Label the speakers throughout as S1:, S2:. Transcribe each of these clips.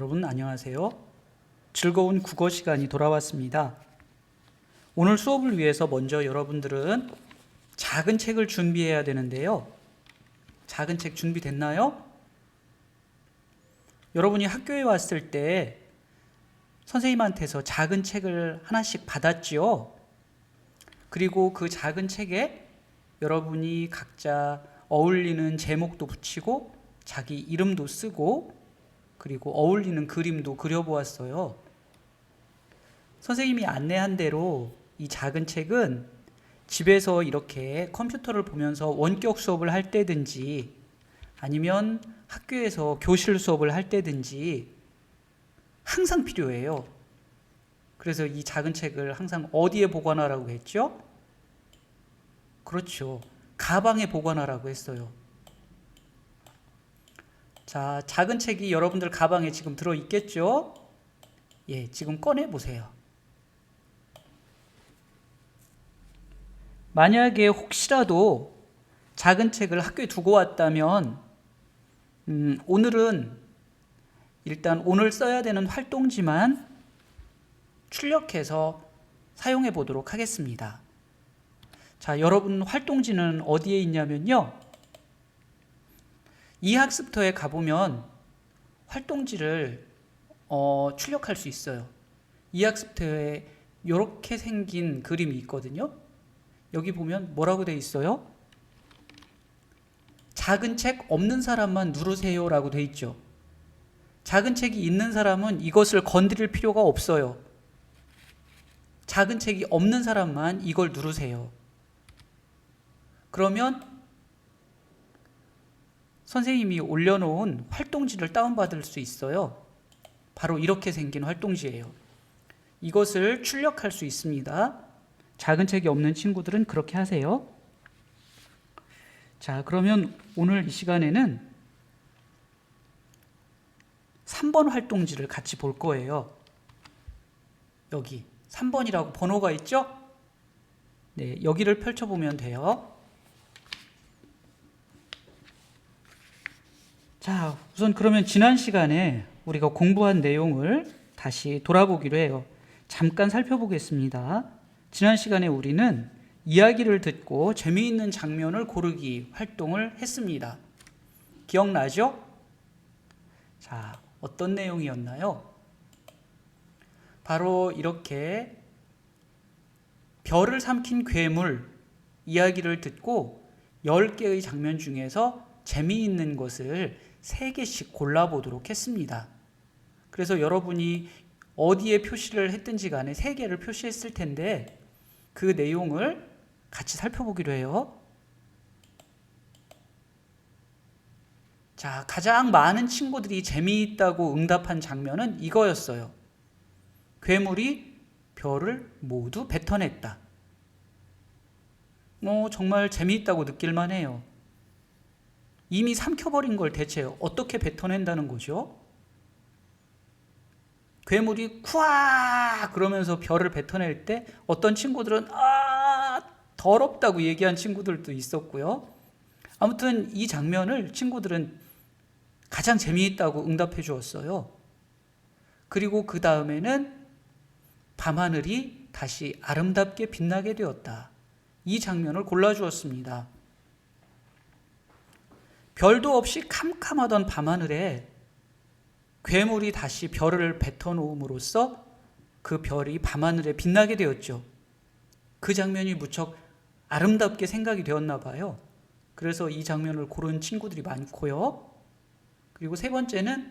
S1: 여러분 안녕하세요. 즐거운 국어 시간이 돌아왔습니다. 오늘 수업을 위해서 먼저 여러분들은 작은 책을 준비해야 되는데요. 작은 책 준비됐나요? 여러분이 학교에 왔을 때 선생님한테서 작은 책을 하나씩 받았지요. 그리고 그 작은 책에 여러분이 각자 어울리는 제목도 붙이고 자기 이름도 쓰고 그리고 어울리는 그림도 그려보았어요. 선생님이 안내한 대로 이 작은 책은 집에서 이렇게 컴퓨터를 보면서 원격 수업을 할 때든지 아니면 학교에서 교실 수업을 할 때든지 항상 필요해요. 그래서 이 작은 책을 항상 어디에 보관하라고 했죠? 그렇죠. 가방에 보관하라고 했어요. 자, 작은 책이 여러분들 가방에 지금 들어있겠죠? 예, 지금 꺼내보세요. 만약에 혹시라도 작은 책을 학교에 두고 왔다면 오늘은 일단 오늘 써야 되는 활동지만 출력해서 사용해 보도록 하겠습니다. 자, 여러분 활동지는 어디에 있냐면요. 이 학습터에 가보면 활동지를 출력할 수 있어요. 이 학습터에 이렇게 생긴 그림이 있거든요. 여기 보면 뭐라고 돼 있어요? 작은 책 없는 사람만 누르세요 라고 돼 있죠. 작은 책이 있는 사람은 이것을 건드릴 필요가 없어요. 작은 책이 없는 사람만 이걸 누르세요. 그러면 선생님이 올려놓은 활동지를 다운받을 수 있어요. 바로 이렇게 생긴 활동지예요. 이것을 출력할 수 있습니다. 작은 책이 없는 친구들은 그렇게 하세요. 자, 그러면 오늘 이 시간에는 3번 활동지를 같이 볼 거예요. 여기 3번이라고 번호가 있죠? 네, 여기를 펼쳐보면 돼요. 자, 우선 그러면 지난 시간에 우리가 공부한 내용을 다시 돌아보기로 해요. 잠깐 살펴보겠습니다. 지난 시간에 우리는 이야기를 듣고 재미있는 장면을 고르기 활동을 했습니다. 기억나죠? 자, 어떤 내용이었나요? 바로 이렇게 별을 삼킨 괴물 이야기를 듣고 10개의 장면 중에서 재미있는 것을 3개씩 골라보도록 했습니다. 그래서 여러분이 어디에 표시를 했든지 간에 3개를 표시했을 텐데 그 내용을 같이 살펴보기로 해요. 자, 가장 많은 친구들이 재미있다고 응답한 장면은 이거였어요. 괴물이 별을 모두 뱉어냈다. 정말 재미있다고 느낄만 해요. 이미 삼켜버린 걸 대체 어떻게 뱉어낸다는 거죠? 괴물이 쿠아 그러면서 별을 뱉어낼 때 어떤 친구들은 더럽다고 얘기한 친구들도 있었고요. 아무튼 이 장면을 친구들은 가장 재미있다고 응답해 주었어요. 그리고 그 다음에는 밤하늘이 다시 아름답게 빛나게 되었다. 이 장면을 골라주었습니다. 별도 없이 캄캄하던 밤하늘에 괴물이 다시 별을 뱉어놓음으로써 그 별이 밤하늘에 빛나게 되었죠. 그 장면이 무척 아름답게 생각이 되었나 봐요. 그래서 이 장면을 고른 친구들이 많고요. 그리고 3번째는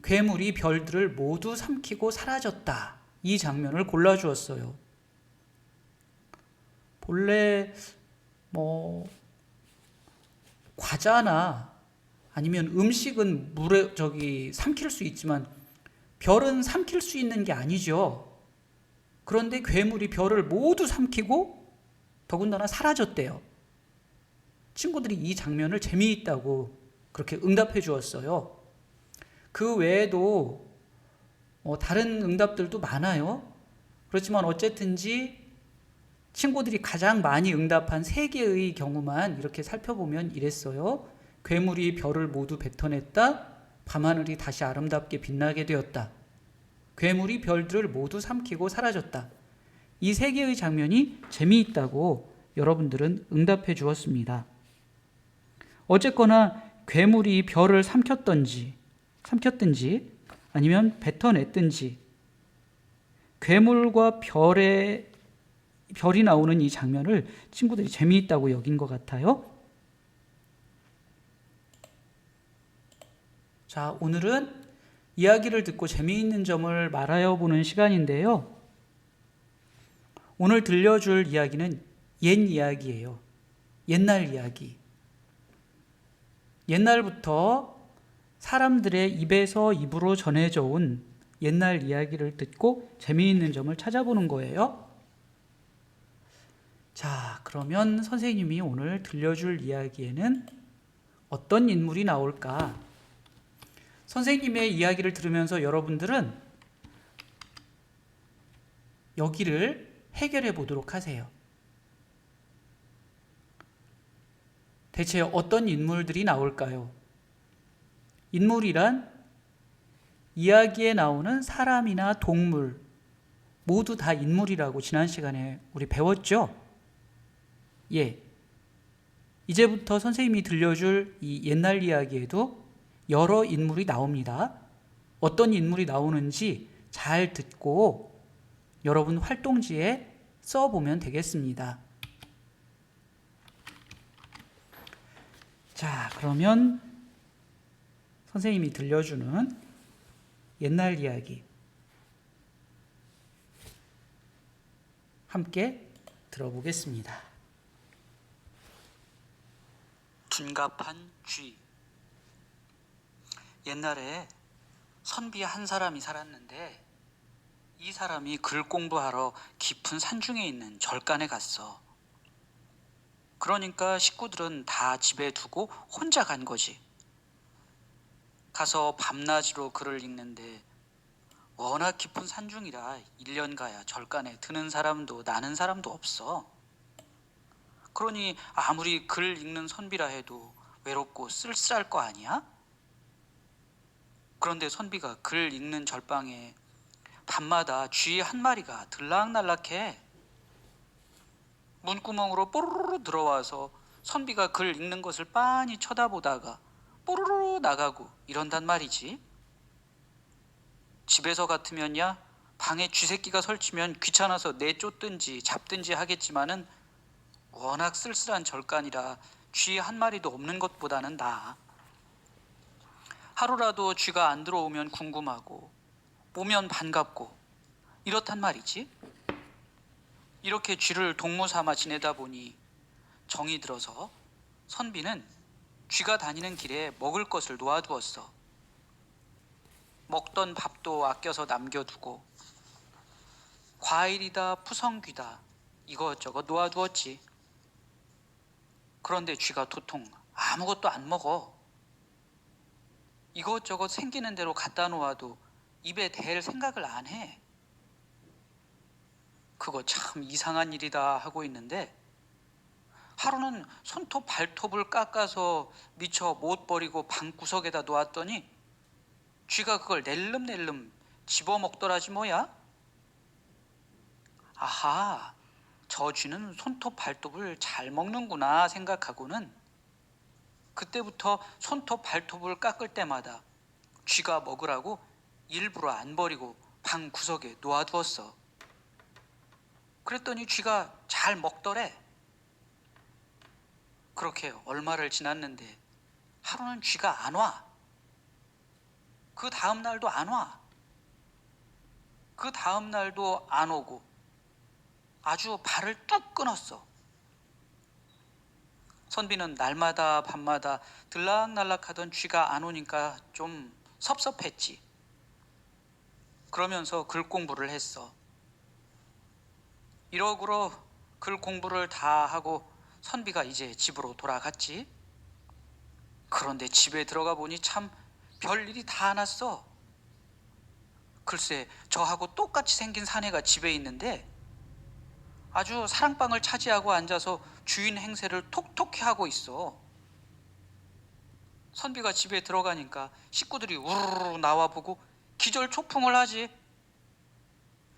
S1: 괴물이 별들을 모두 삼키고 사라졌다. 이 장면을 골라주었어요. 본래 과자나 아니면 음식은 물에 삼킬 수 있지만 별은 삼킬 수 있는 게 아니죠. 그런데 괴물이 별을 모두 삼키고 더군다나 사라졌대요. 친구들이 이 장면을 재미있다고 그렇게 응답해 주었어요. 그 외에도 다른 응답들도 많아요. 그렇지만 어쨌든지 친구들이 가장 많이 응답한 3개의 경우만 이렇게 살펴보면 이랬어요. 괴물이 별을 모두 뱉어냈다. 밤하늘이 다시 아름답게 빛나게 되었다. 괴물이 별들을 모두 삼키고 사라졌다. 이 세 개의 장면이 재미있다고 여러분들은 응답해 주었습니다. 어쨌거나 괴물이 별을 삼켰든지 아니면 뱉어냈든지 괴물과 별이 나오는 이 장면을 친구들이 재미있다고 여긴 것 같아요. 자, 오늘은 이야기를 듣고 재미있는 점을 말하여 보는 시간인데요. 오늘 들려줄 이야기는 옛 이야기예요. 옛날 이야기. 옛날부터 사람들의 입에서 입으로 전해져 온 옛날 이야기를 듣고 재미있는 점을 찾아보는 거예요. 자, 그러면 선생님이 오늘 들려줄 이야기에는 어떤 인물이 나올까? 선생님의 이야기를 들으면서 여러분들은 여기를 해결해 보도록 하세요. 대체 어떤 인물들이 나올까요? 인물이란 이야기에 나오는 사람이나 동물 모두 다 인물이라고 지난 시간에 우리 배웠죠? 예. 이제부터 선생님이 들려줄 이 옛날 이야기에도 여러 인물이 나옵니다. 어떤 인물이 나오는지 잘 듣고 여러분 활동지에 써보면 되겠습니다. 자, 그러면 선생님이 들려주는 옛날 이야기 함께 들어보겠습니다. 둔갑한 쥐. 옛날에 선비 한 사람이 살았는데 이 사람이 글 공부하러 깊은 산중에 있는 절간에 갔어. 그러니까 식구들은 다 집에 두고 혼자 간 거지. 가서 밤낮으로 글을 읽는데 워낙 깊은 산중이라 1년 가야 절간에 드는 사람도 나는 사람도 없어. 그러니 아무리 글 읽는 선비라 해도 외롭고 쓸쓸할 거 아니야? 그런데 선비가 글 읽는 절방에 밤마다 쥐 한 마리가 들락날락해. 문구멍으로 뽀로로 들어와서 선비가 글 읽는 것을 빤히 쳐다보다가 뽀로로 나가고 이런단 말이지. 집에서 같으면야 방에 쥐새끼가 설치면 귀찮아서 내쫓든지 잡든지 하겠지만은 워낙 쓸쓸한 절간이라 쥐 한 마리도 없는 것보다는 나아. 하루라도 쥐가 안 들어오면 궁금하고 오면 반갑고 이렇단 말이지. 이렇게 쥐를 동무 삼아 지내다 보니 정이 들어서 선비는 쥐가 다니는 길에 먹을 것을 놓아두었어. 먹던 밥도 아껴서 남겨두고 과일이다 푸성귀다 이것저것 놓아두었지. 그런데 쥐가 도통 아무것도 안 먹어. 이것저것 생기는 대로 갖다 놓아도 입에 댈 생각을 안 해. 그거 참 이상한 일이다 하고 있는데 하루는 손톱 발톱을 깎아서 미처 못 버리고 방구석에다 놓았더니 쥐가 그걸 낼름낼름 집어먹더라지 뭐야. 아하, 저 쥐는 손톱 발톱을 잘 먹는구나 생각하고는 그때부터 손톱 발톱을 깎을 때마다 쥐가 먹으라고 일부러 안 버리고 방 구석에 놓아두었어. 그랬더니 쥐가 잘 먹더래. 그렇게 얼마를 지났는데 하루는 쥐가 안 와. 그 다음 날도 안 와. 그 다음 날도 안 오고 아주 발을 뚝 끊었어. 선비는 날마다 밤마다 들락날락하던 쥐가 안 오니까 좀 섭섭했지. 그러면서 글 공부를 했어. 이러고러 글 공부를 다 하고 선비가 이제 집으로 돌아갔지. 그런데 집에 들어가 보니 참 별일이 다 났어. 글쎄, 저하고 똑같이 생긴 사내가 집에 있는데 아주 사랑방을 차지하고 앉아서 주인 행세를 톡톡히 하고 있어. 선비가 집에 들어가니까 식구들이 우르르 나와보고 기절초풍을 하지.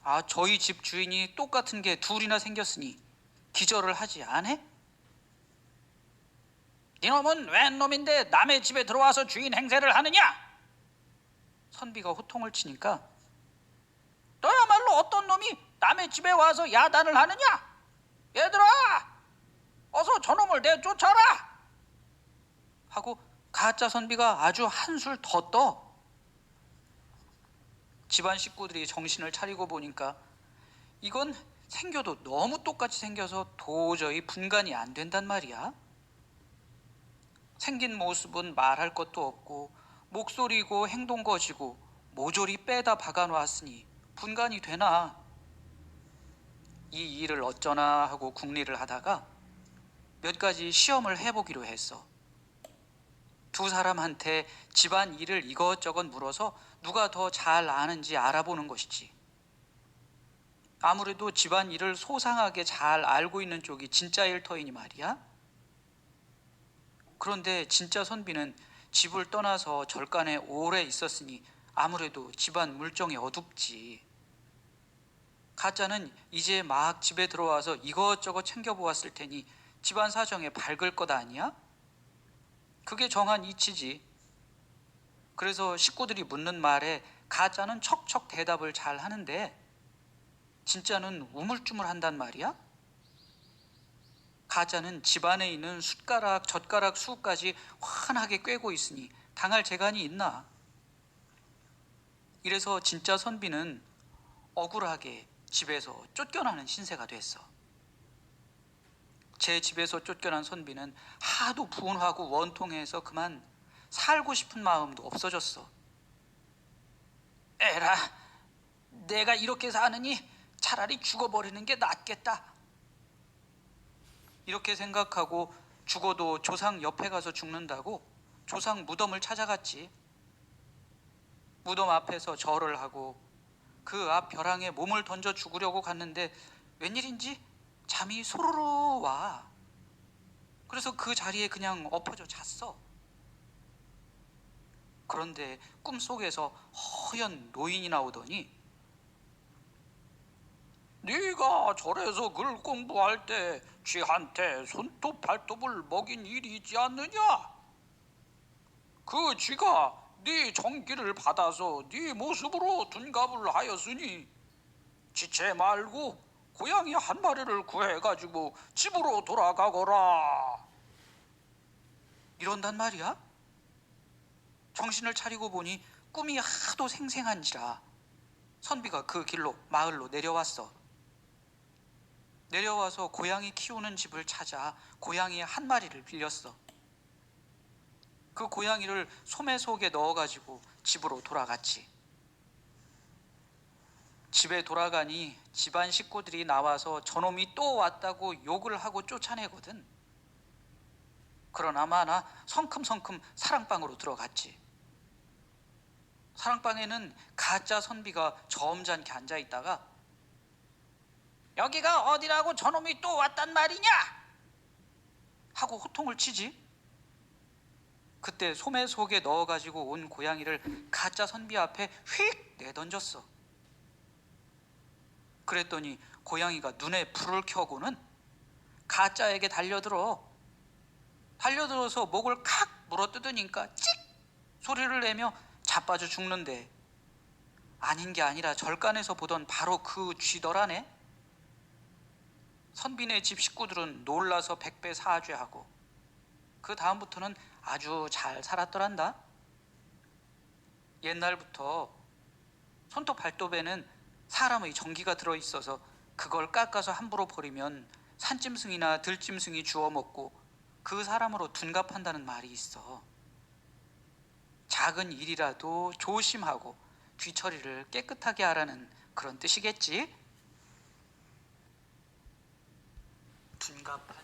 S1: 아, 저희 집 주인이 똑같은 게 둘이나 생겼으니 기절을 하지 않해? 니놈은 웬 놈인데 남의 집에 들어와서 주인 행세를 하느냐? 선비가 호통을 치니까 너야말로 어떤 놈이 남의 집에 와서 야단을 하느냐? 얘들아, 어서 저놈을 내쫓아라! 하고 가짜 선비가 아주 한술 더 떠. 집안 식구들이 정신을 차리고 보니까 이건 생겨도 너무 똑같이 생겨서 도저히 분간이 안 된단 말이야. 생긴 모습은 말할 것도 없고 목소리고 행동 것이고 모조리 빼다 박아놓았으니 분간이 되나. 이 일을 어쩌나 하고 궁리를 하다가 몇 가지 시험을 해보기로 했어. 두 사람한테 집안 일을 이것저것 물어서 누가 더 잘 아는지 알아보는 것이지. 아무래도 집안 일을 소상하게 잘 알고 있는 쪽이 진짜 일터이니 말이야. 그런데 진짜 선비는 집을 떠나서 절간에 오래 있었으니 아무래도 집안 물정이 어둡지. 가짜는 이제 막 집에 들어와서 이것저것 챙겨보았을 테니 집안 사정에 밝을 것 아니야? 그게 정한 이치지. 그래서 식구들이 묻는 말에 가짜는 척척 대답을 잘 하는데 진짜는 우물쭈물한단 말이야. 가짜는 집안에 있는 숟가락, 젓가락 수까지 환하게 꿰고 있으니 당할 재간이 있나. 이래서 진짜 선비는 억울하게 집에서 쫓겨나는 신세가 됐어. 제 집에서 쫓겨난 선비는 하도 분하고 원통해서 그만 살고 싶은 마음도 없어졌어. 에라, 내가 이렇게 사느니 차라리 죽어버리는 게 낫겠다. 이렇게 생각하고 죽어도 조상 옆에 가서 죽는다고 조상 무덤을 찾아갔지. 무덤 앞에서 절을 하고 그 앞 벼랑에 몸을 던져 죽으려고 갔는데 웬일인지 잠이 소로로 와. 그래서 그 자리에 그냥 엎어져 잤어. 그런데 꿈속에서 허연 노인이 나오더니 네가 절에서 글 공부할 때 쥐한테 손톱 발톱을 먹인 일이 있지 않느냐? 그 쥐가 네 정기를 받아서 네 모습으로 둔갑을 하였으니 지체 말고 고양이 한 마리를 구해가지고 집으로 돌아가거라. 이런단 말이야. 정신을 차리고 보니 꿈이 하도 생생한지라 선비가 그 길로 마을로 내려왔어. 내려와서 고양이 키우는 집을 찾아 고양이 한 마리를 빌렸어. 그 고양이를 소매 속에 넣어가지고 집으로 돌아갔지. 집에 돌아가니 집안 식구들이 나와서 저놈이 또 왔다고 욕을 하고 쫓아내거든. 그러나 마나 성큼성큼 사랑방으로 들어갔지. 사랑방에는 가짜 선비가 점잖게 앉아있다가 여기가 어디라고 저놈이 또 왔단 말이냐? 하고 호통을 치지. 그때 소매 속에 넣어가지고 온 고양이를 가짜 선비 앞에 휙 내던졌어. 그랬더니 고양이가 눈에 불을 켜고는 가짜에게 달려들어서 목을 칵 물어뜯으니까 찍 소리를 내며 자빠져 죽는데 아닌 게 아니라 절간에서 보던 바로 그 쥐더라네. 선비네 집 식구들은 놀라서 백배 사죄하고 그 다음부터는 아주 잘 살았더란다. 옛날부터 손톱 발톱에는 사람의 정기가 들어있어서 그걸 깎아서 함부로 버리면 산짐승이나 들짐승이 주워 먹고 그 사람으로 둔갑한다는 말이 있어. 작은 일이라도 조심하고 뒤처리를 깨끗하게 하라는 그런 뜻이겠지. 둔갑한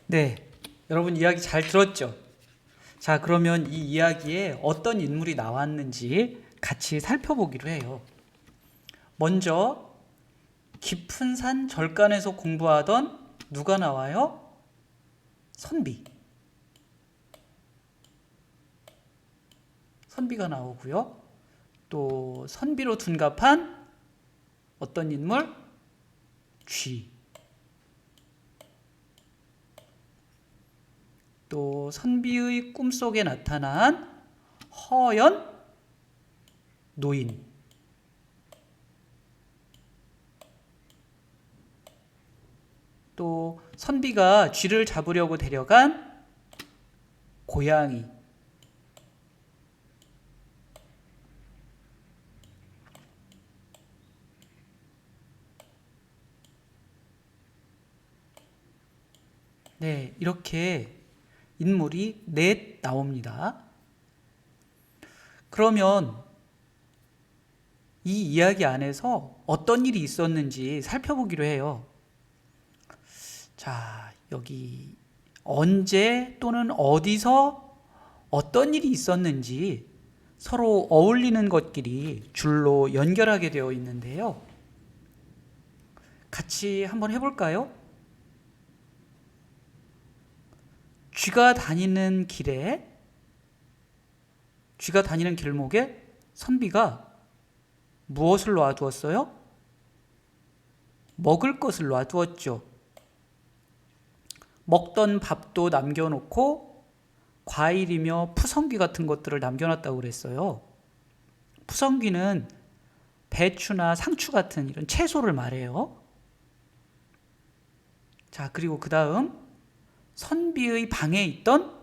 S1: 네, 여러분 이야기 잘 들었죠? 자, 그러면 이 이야기에 어떤 인물이 나왔는지 같이 살펴보기로 해요. 먼저 깊은 산 절간에서 공부하던 누가 나와요? 선비. 선비가 나오고요. 또 선비로 둔갑한 어떤 인물? 쥐. 또 선비의 꿈속에 나타난 허연 노인. 또 선비가 쥐를 잡으려고 데려간 고양이. 네, 이렇게 인물이 넷 나옵니다. 그러면 이 이야기 안에서 어떤 일이 있었는지 살펴보기로 해요. 자, 여기 언제 또는 어디서 어떤 일이 있었는지 서로 어울리는 것끼리 줄로 연결하게 되어 있는데요. 같이 한번 해볼까요? 쥐가 다니는 길목에 선비가 무엇을 놔두었어요? 먹을 것을 놔두었죠. 먹던 밥도 남겨놓고 과일이며 푸성귀 같은 것들을 남겨놨다고 그랬어요. 푸성귀는 배추나 상추 같은 이런 채소를 말해요. 자, 그리고 그 다음 선비의 방에 있던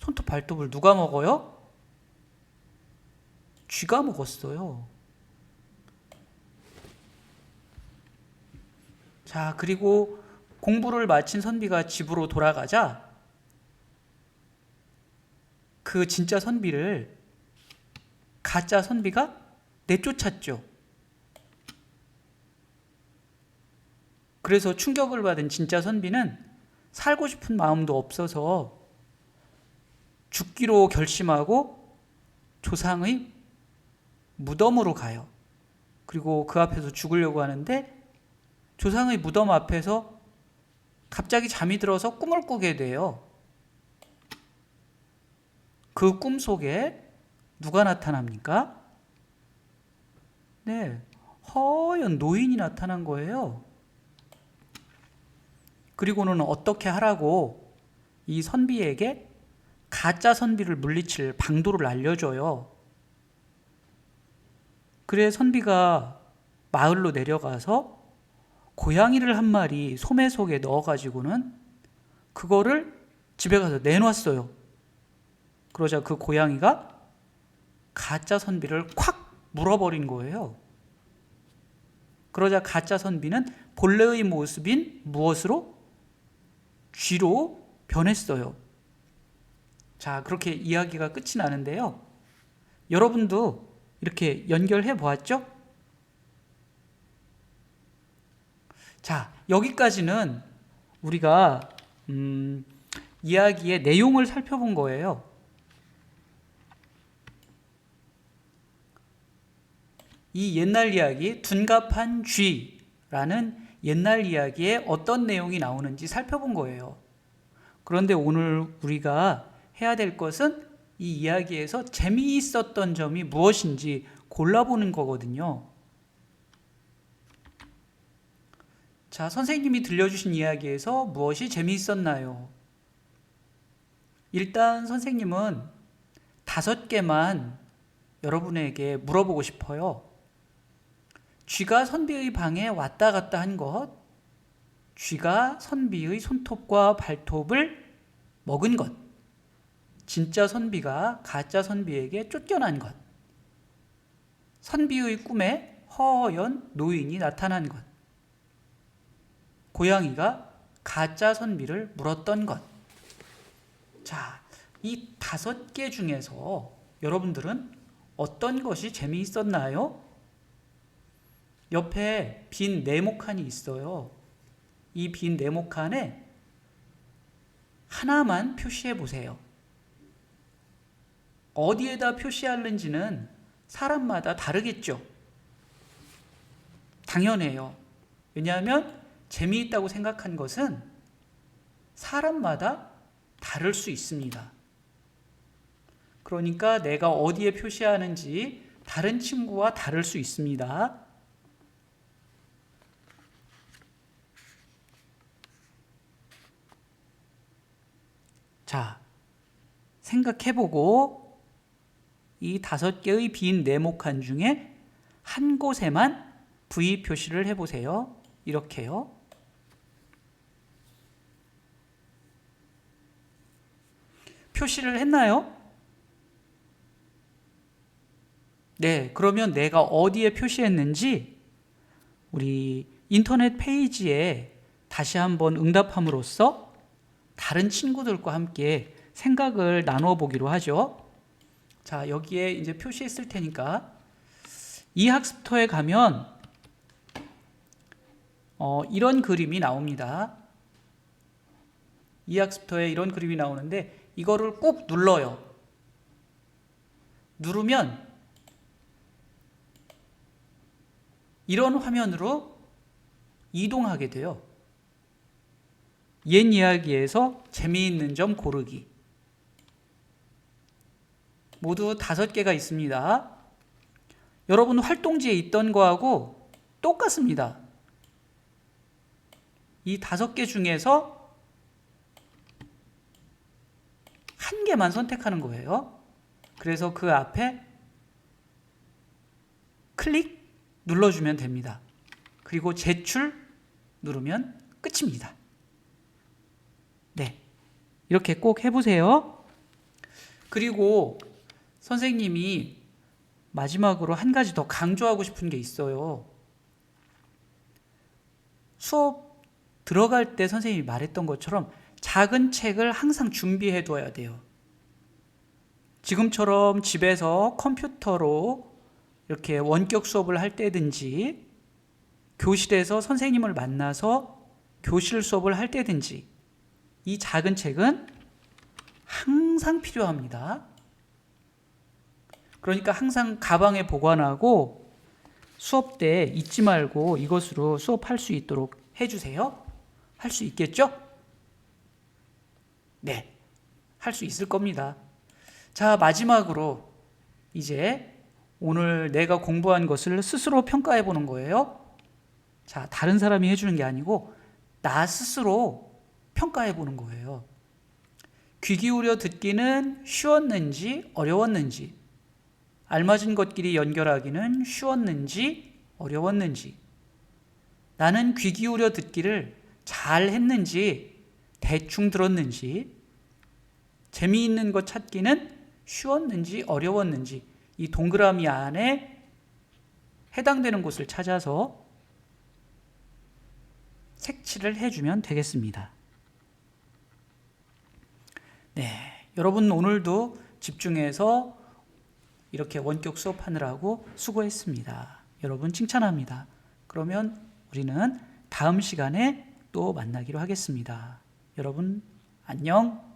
S1: 손톱 발톱을 누가 먹어요? 쥐가 먹었어요. 자, 그리고 공부를 마친 선비가 집으로 돌아가자 그 진짜 선비를 가짜 선비가 내쫓았죠. 그래서 충격을 받은 진짜 선비는 살고 싶은 마음도 없어서 죽기로 결심하고 조상의 무덤으로 가요. 그리고 그 앞에서 죽으려고 하는데 조상의 무덤 앞에서 갑자기 잠이 들어서 꿈을 꾸게 돼요. 그 꿈 속에 누가 나타납니까? 네, 허연 노인이 나타난 거예요. 그리고는 어떻게 하라고 이 선비에게 가짜 선비를 물리칠 방도를 알려줘요. 그래 선비가 마을로 내려가서 고양이를 한 마리 소매 속에 넣어가지고는 그거를 집에 가서 내놨어요. 그러자 그 고양이가 가짜 선비를 콱 물어버린 거예요. 그러자 가짜 선비는 본래의 모습인 무엇으로? 쥐로 변했어요. 자, 그렇게 이야기가 끝이 나는데요. 여러분도 이렇게 연결해 보았죠? 자, 여기까지는 우리가 이야기의 내용을 살펴본 거예요. 이 옛날 이야기 둔갑한 쥐라는 옛날 이야기에 어떤 내용이 나오는지 살펴본 거예요. 그런데 오늘 우리가 해야 될 것은 이 이야기에서 재미있었던 점이 무엇인지 골라보는 거거든요. 자, 선생님이 들려주신 이야기에서 무엇이 재미있었나요? 일단 선생님은 5개만 여러분에게 물어보고 싶어요. 쥐가 선비의 방에 왔다 갔다 한 것, 쥐가 선비의 손톱과 발톱을 먹은 것, 진짜 선비가 가짜 선비에게 쫓겨난 것, 선비의 꿈에 허연 노인이 나타난 것, 고양이가 가짜 선비를 물었던 것. 자, 이 5개 중에서 여러분들은 어떤 것이 재미있었나요? 옆에 빈 네모칸이 있어요. 이 빈 네모칸에 하나만 표시해 보세요. 어디에다 표시하는지는 사람마다 다르겠죠. 당연해요. 왜냐하면 재미있다고 생각한 것은 사람마다 다를 수 있습니다. 그러니까 내가 어디에 표시하는지 다른 친구와 다를 수 있습니다. 자, 생각해보고 이 5개의 빈 네모칸 중에 한 곳에만 V 표시를 해보세요. 이렇게요. 표시를 했나요? 네, 그러면 내가 어디에 표시했는지 우리 인터넷 페이지에 다시 한번 응답함으로써 다른 친구들과 함께 생각을 나누어 보기로 하죠. 자, 여기에 이제 표시했을 테니까 이 학습터에 가면 이런 그림이 나옵니다. 이 학습터에 이런 그림이 나오는데 이거를 꾹 눌러요. 누르면 이런 화면으로 이동하게 돼요. 옛 이야기에서 재미있는 점 고르기. 모두 5개가 있습니다. 여러분 활동지에 있던 거하고 똑같습니다. 이 5개 중에서 한 개만 선택하는 거예요. 그래서 그 앞에 클릭 눌러주면 됩니다. 그리고 제출 누르면 끝입니다. 네, 이렇게 꼭 해보세요. 그리고 선생님이 마지막으로 한 가지 더 강조하고 싶은 게 있어요. 수업 들어갈 때 선생님이 말했던 것처럼 작은 책을 항상 준비해 둬야 돼요. 지금처럼 집에서 컴퓨터로 이렇게 원격 수업을 할 때든지 교실에서 선생님을 만나서 교실 수업을 할 때든지 이 작은 책은 항상 필요합니다. 그러니까 항상 가방에 보관하고 수업 때 잊지 말고 이것으로 수업할 수 있도록 해주세요. 할 수 있겠죠? 네, 할 수 있을 겁니다. 자, 마지막으로 이제 오늘 내가 공부한 것을 스스로 평가해 보는 거예요. 자, 다른 사람이 해주는 게 아니고 나 스스로 평가해 보는 거예요. 귀 기울여 듣기는 쉬웠는지 어려웠는지, 알맞은 것끼리 연결하기는 쉬웠는지 어려웠는지, 나는 귀 기울여 듣기를 잘 했는지 대충 들었는지, 재미있는 것 찾기는 쉬웠는지 어려웠는지 이 동그라미 안에 해당되는 곳을 찾아서 색칠을 해주면 되겠습니다. 네, 여러분 오늘도 집중해서 이렇게 원격 수업하느라고 수고했습니다. 여러분 칭찬합니다. 그러면 우리는 다음 시간에 또 만나기로 하겠습니다. 여러분 안녕.